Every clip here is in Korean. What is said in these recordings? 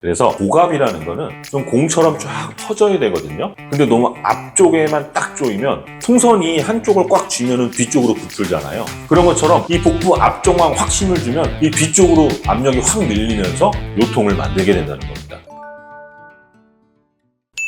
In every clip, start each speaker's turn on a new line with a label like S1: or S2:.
S1: 그래서 복압이라는 거는 좀 공처럼 쫙 퍼져야 되거든요. 근데 너무 앞쪽에만 딱 조이면 풍선이 한쪽을 꽉 쥐면은 뒤쪽으로 부풀잖아요. 그런 것처럼 이 복부 앞쪽만 확 힘을 주면 이 뒤쪽으로 압력이 확 밀리면서 요통을 만들게 된다는 겁니다.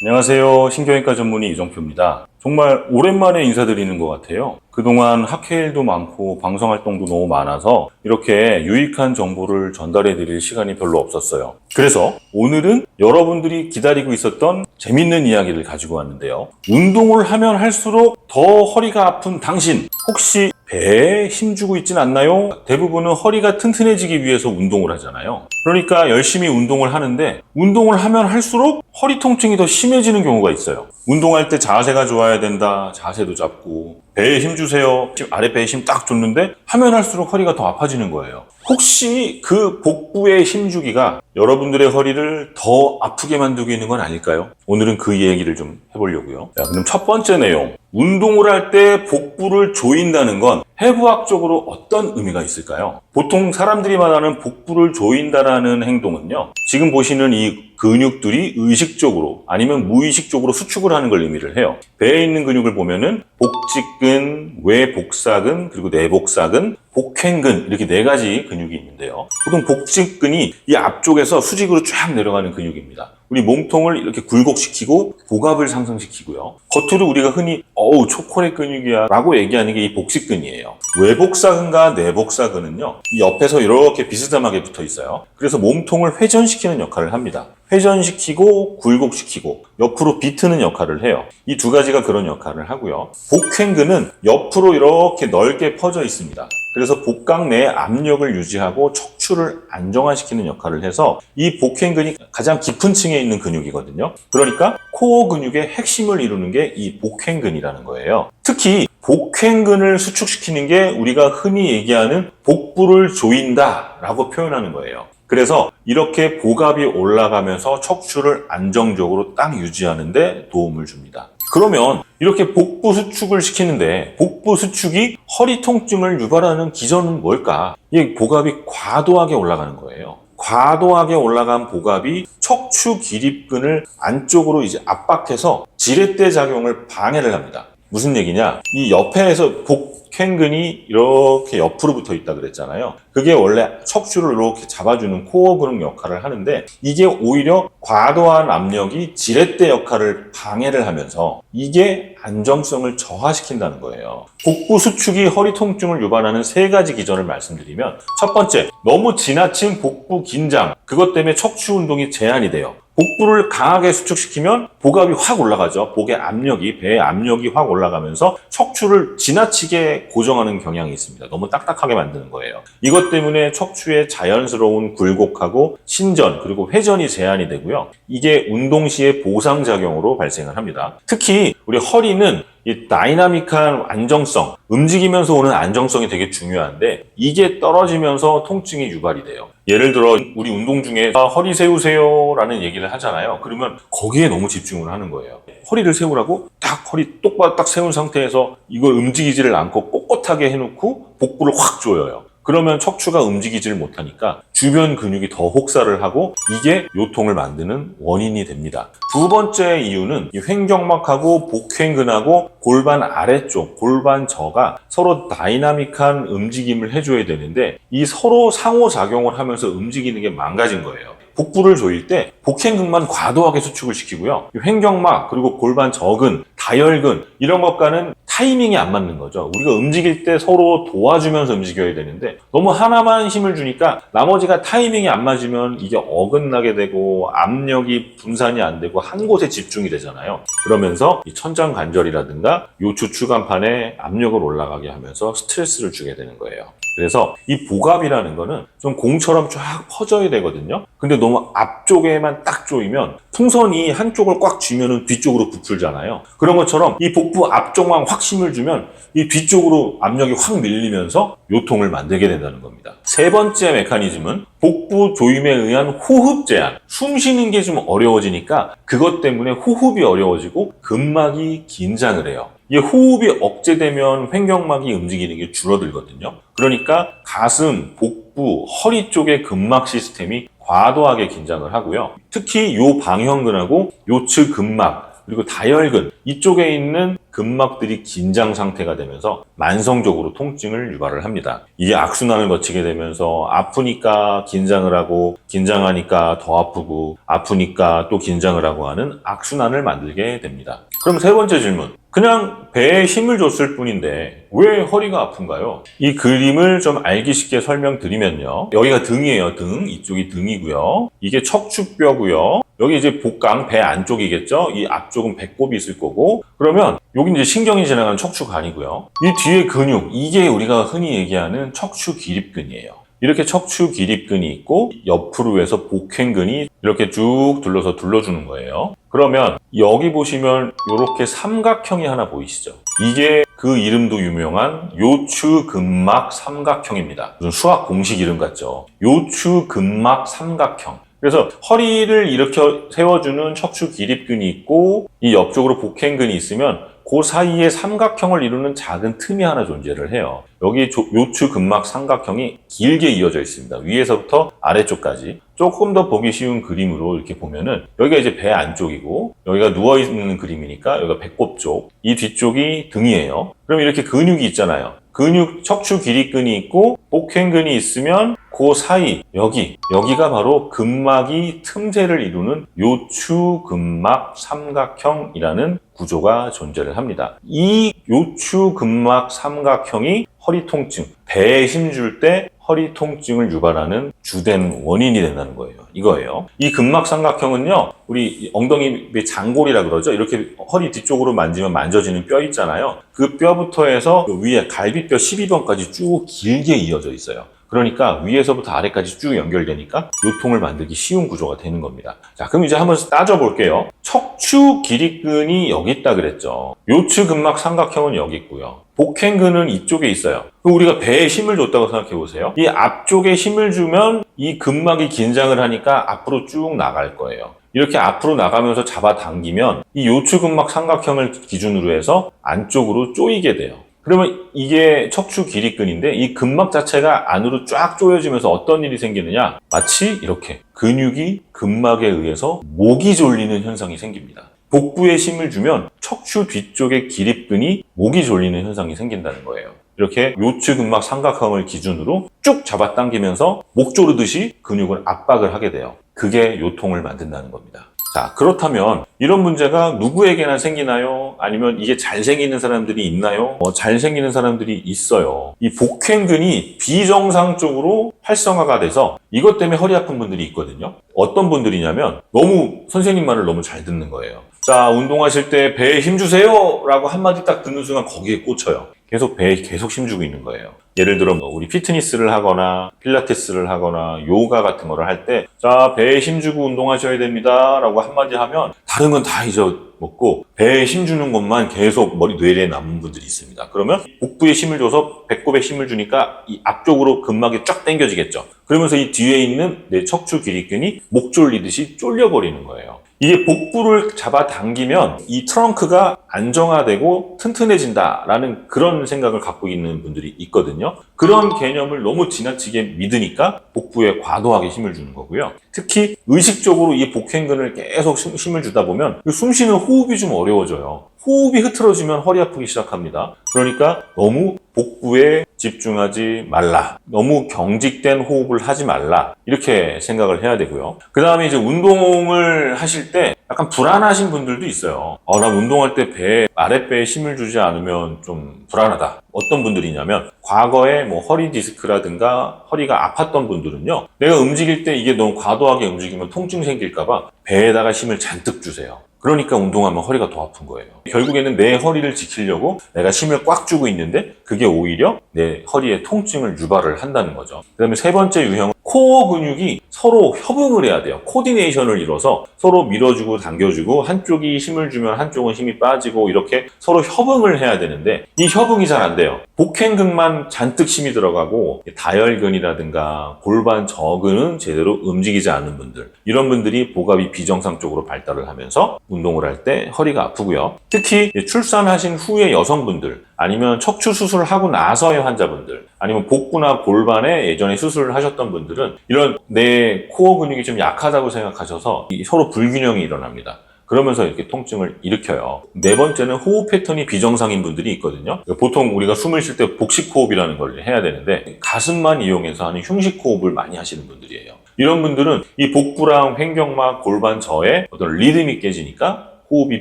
S1: 안녕하세요. 신경외과 전문의 이정표입니다. 정말 오랜만에 인사드리는 것 같아요. 그동안 학회일도 많고 방송활동도 너무 많아서 이렇게 유익한 정보를 전달해 드릴 시간이 별로 없었어요. 그래서 오늘은 여러분들이 기다리고 있었던 재밌는 이야기를 가지고 왔는데요. 운동을 하면 할수록 더 허리가 아픈 당신, 혹시 배에 힘주고 있진 않나요? 대부분은 허리가 튼튼해지기 위해서 운동을 하잖아요. 그러니까 열심히 운동을 하는데 운동을 하면 할수록 허리 통증이 더 심해지는 경우가 있어요. 운동할 때 자세가 좋아야 된다. 자세도 잡고 배에 힘 주세요. 아랫배에 힘 딱 줬는데 하면 할수록 허리가 더 아파지는 거예요. 혹시 그 복부의 힘주기가 여러분들의 허리를 더 아프게 만들고 있는 건 아닐까요? 오늘은 그 얘기를 좀 해보려고요. 자, 그럼 첫 번째 내용. 운동을 할 때 복부를 조인다는 건 해부학적으로 어떤 의미가 있을까요? 보통 사람들이 말하는 복부를 조인다라는 행동은요. 지금 보시는 이 근육들이 의식적으로 아니면 무의식적으로 수축을 하는 걸 의미를 해요. 배에 있는 근육을 보면은 복직근, 외복사근, 그리고 내복사근, 복횡근 이렇게 네 가지 근육이 있는데요. 보통 복직근이 이 앞쪽에서 수직으로 쫙 내려가는 근육입니다. 우리 몸통을 이렇게 굴곡시키고 복압을 상승시키고요. 겉으로 우리가 흔히 어우 초콜릿 근육이야 라고 얘기하는 게 이 복직근이에요. 외복사근과 내복사근은요. 이 옆에서 이렇게 비스듬하게 붙어 있어요. 그래서 몸통을 회전시키는 역할을 합니다. 회전시키고 굴곡시키고 옆으로 비트는 역할을 해요. 이 두 가지가 그런 역할을 하고요. 복횡근은 옆으로 이렇게 넓게 퍼져 있습니다. 그래서 복강 내에 압력을 유지하고 척추를 안정화시키는 역할을 해서 이 복횡근이 가장 깊은 층에 있는 근육이거든요. 그러니까 코어 근육의 핵심을 이루는 게 이 복횡근이라는 거예요. 특히 복횡근을 수축시키는 게 우리가 흔히 얘기하는 복부를 조인다라고 표현하는 거예요. 그래서 이렇게 복압이 올라가면서 척추를 안정적으로 딱 유지하는 데 도움을 줍니다. 그러면 이렇게 복부 수축을 시키는데 복부 수축이 허리 통증을 유발하는 기전은 뭘까? 이 복압이 과도하게 올라가는 거예요. 과도하게 올라간 복압이 척추 기립근을 안쪽으로 이제 압박해서 지렛대 작용을 방해를 합니다. 무슨 얘기냐? 이 옆에서 복횡근이 이렇게 옆으로 붙어 있다 그랬잖아요. 그게 원래 척추를 이렇게 잡아주는 코어 근육 역할을 하는데 이게 오히려 과도한 압력이 지렛대 역할을 방해를 하면서 이게 안정성을 저하시킨다는 거예요. 복부 수축이 허리 통증을 유발하는 세 가지 기전을 말씀드리면 첫 번째, 너무 지나친 복부 긴장, 그것 때문에 척추 운동이 제한이 돼요. 복부를 강하게 수축시키면 복압이 확 올라가죠. 복의 압력이, 배의 압력이 확 올라가면서 척추를 지나치게 고정하는 경향이 있습니다. 너무 딱딱하게 만드는 거예요. 이것 때문에 척추의 자연스러운 굴곡하고 신전 그리고 회전이 제한이 되고요. 이게 운동 시의 보상작용으로 발생을 합니다. 특히 우리 허리는 이 다이나믹한 안정성, 움직이면서 오는 안정성이 되게 중요한데 이게 떨어지면서 통증이 유발이 돼요. 예를 들어 우리 운동 중에 허리 세우세요 라는 얘기를 하잖아요. 그러면 거기에 너무 집중을 하는 거예요. 허리를 세우라고 딱 허리 똑바로 딱 세운 상태에서 이걸 움직이지를 않고 꼿꼿하게 해놓고 복부를 확 조여요. 그러면 척추가 움직이지를 못하니까 주변 근육이 더 혹사를 하고 이게 요통을 만드는 원인이 됩니다. 두 번째 이유는 이 횡격막하고 복횡근하고 골반 아래쪽, 골반 저가 서로 다이나믹한 움직임을 해줘야 되는데 이 서로 상호작용을 하면서 움직이는 게 망가진 거예요. 복부를 조일 때 복횡근만 과도하게 수축을 시키고요. 횡격막 그리고 골반 저근, 다혈근 이런 것과는 타이밍이 안 맞는 거죠. 우리가 움직일 때 서로 도와주면서 움직여야 되는데 너무 하나만 힘을 주니까 나머지가 타이밍이 안 맞으면 이게 어긋나게 되고 압력이 분산이 안 되고 한 곳에 집중이 되잖아요. 그러면서 이 천장관절이라든가 요추 추간판에 압력을 올라가게 하면서 스트레스를 주게 되는 거예요. 그래서 이 복압이라는 거는 좀 공처럼 쫙 퍼져야 되거든요. 근데 너무 앞쪽에만 딱 조이면 풍선이 한쪽을 꽉 쥐면은 뒤쪽으로 부풀잖아요. 그런 것처럼 이 복부 앞쪽만 확 힘을 주면 이 뒤쪽으로 압력이 확 밀리면서 요통을 만들게 된다는 겁니다. 세 번째 메커니즘은 복부 조임에 의한 호흡 제한. 숨 쉬는 게 좀 어려워지니까 그것 때문에 호흡이 어려워지고 근막이 긴장을 해요. 이 호흡이 억제되면 횡격막이 움직이는 게 줄어들거든요. 그러니까 가슴, 복부, 허리 쪽의 근막 시스템이 과도하게 긴장을 하고요. 특히 요 방형근하고 요측 근막 그리고 다혈근 이쪽에 있는 근막들이 긴장 상태가 되면서 만성적으로 통증을 유발을 합니다. 이게 악순환을 거치게 되면서 아프니까 긴장을 하고 긴장하니까 더 아프고 아프니까 또 긴장을 하고 하는 악순환을 만들게 됩니다. 그럼 세 번째 질문. 그냥 배에 힘을 줬을 뿐인데 왜 허리가 아픈가요? 이 그림을 좀 알기 쉽게 설명드리면요. 여기가 등이에요. 등. 이쪽이 등이고요. 이게 척추뼈고요. 여기 이제 복강, 배 안쪽이겠죠? 이 앞쪽은 배꼽이 있을 거고 그러면 여기 이제 신경이 지나가는 척추관이고요. 이 뒤에 근육, 이게 우리가 흔히 얘기하는 척추 기립근이에요. 이렇게 척추 기립근이 있고 옆으로 해서 복행근이 이렇게 쭉 둘러서 둘러주는 거예요. 그러면 여기 보시면 이렇게 삼각형이 하나 보이시죠? 이게 그 이름도 유명한 요추근막 삼각형입니다. 무슨 수학 공식 이름 같죠? 요추근막 삼각형. 그래서 허리를 이렇게 세워주는 척추 기립근이 있고 이 옆쪽으로 복행근이 있으면 그 사이에 삼각형을 이루는 작은 틈이 하나 존재를 해요. 여기 요추 근막 삼각형이 길게 이어져 있습니다. 위에서부터 아래쪽까지. 조금 더 보기 쉬운 그림으로 이렇게 보면은 여기가 이제 배 안쪽이고 여기가 누워있는 그림이니까 여기가 배꼽 쪽, 이 뒤쪽이 등이에요. 그럼 이렇게 근육이 있잖아요. 근육 척추 기립근이 있고 복행근이 있으면 그 사이 여기가 바로 근막이 틈새를 이루는 요추근막 삼각형이라는 구조가 존재를 합니다. 이 요추근막 삼각형이 허리 통증, 배에 힘줄 때 허리 통증을 유발하는 주된 원인이 된다는 거예요. 이거예요. 이 근막 삼각형은요, 우리 엉덩이 장골이라 그러죠. 이렇게 허리 뒤쪽으로 만지면 만져지는 뼈 있잖아요. 그 뼈부터 해서 위에 갈비뼈 12번까지 쭉 길게 이어져 있어요. 그러니까 위에서부터 아래까지 쭉 연결되니까 요통을 만들기 쉬운 구조가 되는 겁니다. 자, 그럼 이제 한번 따져볼게요. 척추 기립근이 여기 있다 그랬죠. 요추근막 삼각형은 여기 있고요. 복행근은 이쪽에 있어요. 그럼 우리가 배에 힘을 줬다고 생각해 보세요. 이 앞쪽에 힘을 주면 이 근막이 긴장을 하니까 앞으로 쭉 나갈 거예요. 이렇게 앞으로 나가면서 잡아당기면 이 요추근막 삼각형을 기준으로 해서 안쪽으로 조이게 돼요. 그러면 이게 척추 기립근인데 이 근막 자체가 안으로 쫙 조여지면서 어떤 일이 생기느냐? 마치 이렇게 근육이 근막에 의해서 목이 졸리는 현상이 생깁니다. 복부에 힘을 주면 척추 뒤쪽의 기립근이 목이 졸리는 현상이 생긴다는 거예요. 이렇게 요추근막 삼각형을 기준으로 쭉 잡아당기면서 목 조르듯이 근육을 압박을 하게 돼요. 그게 요통을 만든다는 겁니다. 자, 그렇다면 이런 문제가 누구에게나 생기나요? 아니면 이게 잘 생기는 사람들이 있나요? 잘 생기는 사람들이 있어요. 이 복행근이 비정상적으로 활성화가 돼서 이것 때문에 허리 아픈 분들이 있거든요. 어떤 분들이냐면 너무 선생님 말을 너무 잘 듣는 거예요. 자, 운동하실 때 배에 힘 주세요! 라고 한마디 딱 듣는 순간 거기에 꽂혀요. 계속 배에 계속 힘주고 있는 거예요. 예를 들어 우리 피트니스를 하거나 필라테스를 하거나 요가 같은 거를 할 때 자, 배에 힘주고 운동하셔야 됩니다 라고 한마디 하면 다른 건 다 잊어먹고 배에 힘주는 것만 계속 머리 뇌리에 남은 분들이 있습니다. 그러면 복부에 힘을 줘서 배꼽에 힘을 주니까 이 앞쪽으로 근막이 쫙 당겨지겠죠. 그러면서 이 뒤에 있는 내 척추 기립근이 목 졸리듯이 쫄려버리는 거예요. 이게 복부를 잡아당기면 이 트렁크가 안정화되고 튼튼해진다라는 그런 생각을 갖고 있는 분들이 있거든요. 그런 개념을 너무 지나치게 믿으니까 복부에 과도하게 힘을 주는 거고요. 특히 의식적으로 이 복행근을 계속 힘을 주다 보면 숨 쉬는 호흡이 좀 어려워져요. 호흡이 흐트러지면 허리 아프기 시작합니다. 그러니까 너무 복부에 집중하지 말라. 너무 경직된 호흡을 하지 말라. 이렇게 생각을 해야 되고요. 그 다음에 이제 운동을 하실 때 약간 불안하신 분들도 있어요. 나 운동할 때 아랫배에 힘을 주지 않으면 좀 불안하다. 어떤 분들이냐면 과거에 뭐 허리 디스크라든가 허리가 아팠던 분들은요. 내가 움직일 때 이게 너무 과도하게 움직이면 통증 생길까봐 배에다가 힘을 잔뜩 주세요. 그러니까 운동하면 허리가 더 아픈 거예요. 결국에는 내 허리를 지키려고 내가 힘을 꽉 주고 있는데 그게 오히려 내 허리에 통증을 유발을 한다는 거죠. 그 다음에 세 번째 유형은 코어 근육이 서로 협응을 해야 돼요. 코디네이션을 이뤄서 서로 밀어주고 당겨주고 한쪽이 힘을 주면 한쪽은 힘이 빠지고 이렇게 서로 협응을 해야 되는데 이 협응이 잘 안 돼요. 복행근만 잔뜩 힘이 들어가고 다혈근이라든가 골반 저근은 제대로 움직이지 않는 분들, 이런 분들이 복압이 비정상적으로 발달을 하면서 운동을 할 때 허리가 아프고요. 특히 출산하신 후에 여성분들, 아니면 척추 수술을 하고 나서의 환자분들, 아니면 복부나 골반에 예전에 수술을 하셨던 분들은 이런 내 코어 근육이 좀 약하다고 생각하셔서 서로 불균형이 일어납니다. 그러면서 이렇게 통증을 일으켜요. 네 번째는 호흡 패턴이 비정상인 분들이 있거든요. 보통 우리가 숨을 쉴 때 복식 호흡이라는 걸 해야 되는데 가슴만 이용해서 하는 흉식 호흡을 많이 하시는 분들이에요. 이런 분들은 이 복부랑 횡격막, 골반 저에 어떤 리듬이 깨지니까 호흡이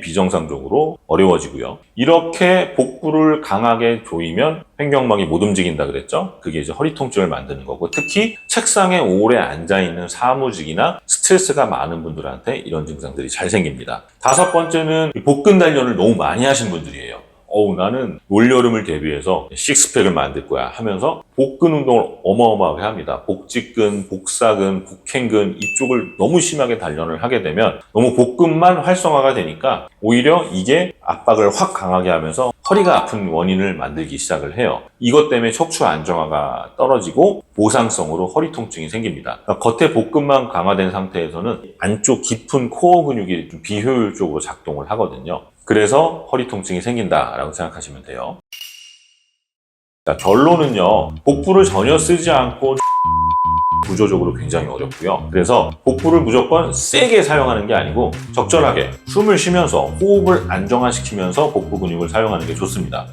S1: 비정상적으로 어려워지고요. 이렇게 복부를 강하게 조이면 횡격막이 못 움직인다 그랬죠? 그게 이제 허리 통증을 만드는 거고, 특히 책상에 오래 앉아있는 사무직이나 스트레스가 많은 분들한테 이런 증상들이 잘 생깁니다. 다섯 번째는 복근 단련을 너무 많이 하신 분들이에요. 나는 올여름을 대비해서 식스팩을 만들 거야 하면서 복근 운동을 어마어마하게 합니다. 복직근, 복사근, 복행근 이쪽을 너무 심하게 단련을 하게 되면 너무 복근만 활성화가 되니까 오히려 이게 압박을 확 강하게 하면서 허리가 아픈 원인을 만들기 시작을 해요. 이것 때문에 척추 안정화가 떨어지고 보상성으로 허리 통증이 생깁니다. 그러니까 겉에 복근만 강화된 상태에서는 안쪽 깊은 코어 근육이 좀 비효율적으로 작동을 하거든요. 그래서 허리 통증이 생긴다라고 생각하시면 돼요. 자, 결론은요. 복부를 전혀 쓰지 않고 구조적으로 굉장히 어렵고요. 그래서 복부를 무조건 세게 사용하는 게 아니고 적절하게 숨을 쉬면서 호흡을 안정화시키면서 복부 근육을 사용하는 게 좋습니다.